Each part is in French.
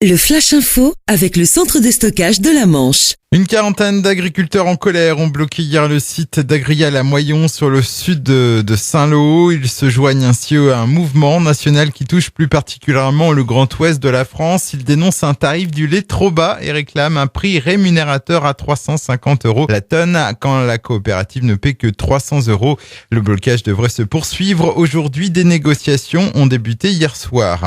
Le Flash Info avec le centre de stockage de la Manche. Une quarantaine d'agriculteurs en colère ont bloqué hier le site d'Agrial à Moyon sur le sud de Saint-Lô. Ils se joignent ainsi à un mouvement national qui touche plus particulièrement le Grand Ouest de la France. Ils dénoncent un tarif du lait trop bas et réclament un prix rémunérateur à 350 € la tonne quand la coopérative ne paie que 300 €. Le blocage devrait se poursuivre. Aujourd'hui, des négociations ont débuté hier soir.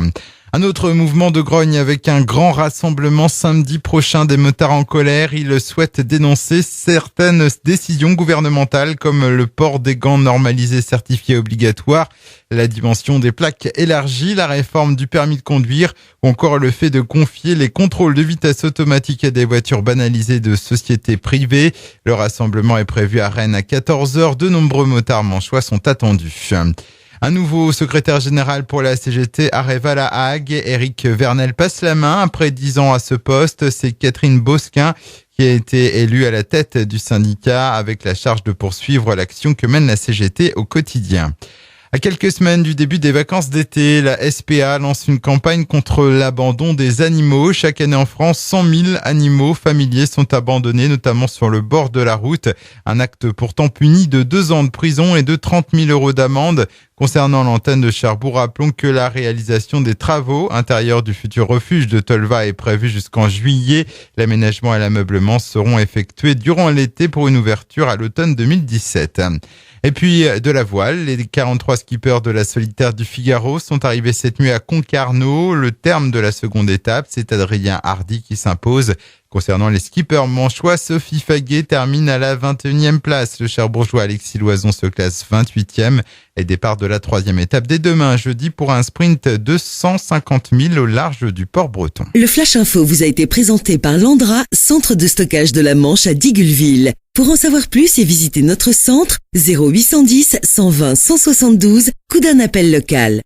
Un autre mouvement de grogne avec un grand rassemblement samedi prochain des motards en colère. Ils souhaitent dénoncer certaines décisions gouvernementales comme le port des gants normalisés certifiés obligatoires, la dimension des plaques élargie, la réforme du permis de conduire ou encore le fait de confier les contrôles de vitesse automatique à des voitures banalisées de sociétés privées. Le rassemblement est prévu à Rennes à 14 h. De nombreux motards manchois sont attendus. Un nouveau secrétaire général pour la CGT arrive à La Hague. Éric Vernel passe la main après 10 ans à ce poste. C'est Catherine Bosquin qui a été élue à la tête du syndicat avec la charge de poursuivre l'action que mène la CGT au quotidien. À quelques semaines du début des vacances d'été, la SPA lance une campagne contre l'abandon des animaux. Chaque année en France, 100 000 animaux familiers sont abandonnés, notamment sur le bord de la route. Un acte pourtant puni de 2 ans de prison et de 30 000 € d'amende. Concernant l'antenne de Cherbourg, rappelons que la réalisation des travaux intérieurs du futur refuge de Tolva est prévue jusqu'en juillet. L'aménagement et l'ameublement seront effectués durant l'été pour une ouverture à l'automne 2017. Et puis de la voile, les 43 skippers de la solitaire du Figaro sont arrivés cette nuit à Concarneau. Le terme de la seconde étape, c'est Adrien Hardy qui s'impose. Concernant les skippers manchois, Sophie Faguet termine à la 21e place. Le Cherbourgeois Alexis Loison se classe 28e et départ de la 3e étape dès demain jeudi pour un sprint de 150 000 au large du port breton. Le Flash Info vous a été présenté par Landra, centre de stockage de la Manche à Digoulville. Pour en savoir plus et visiter notre centre, 0810 120 172, coup d'un appel local.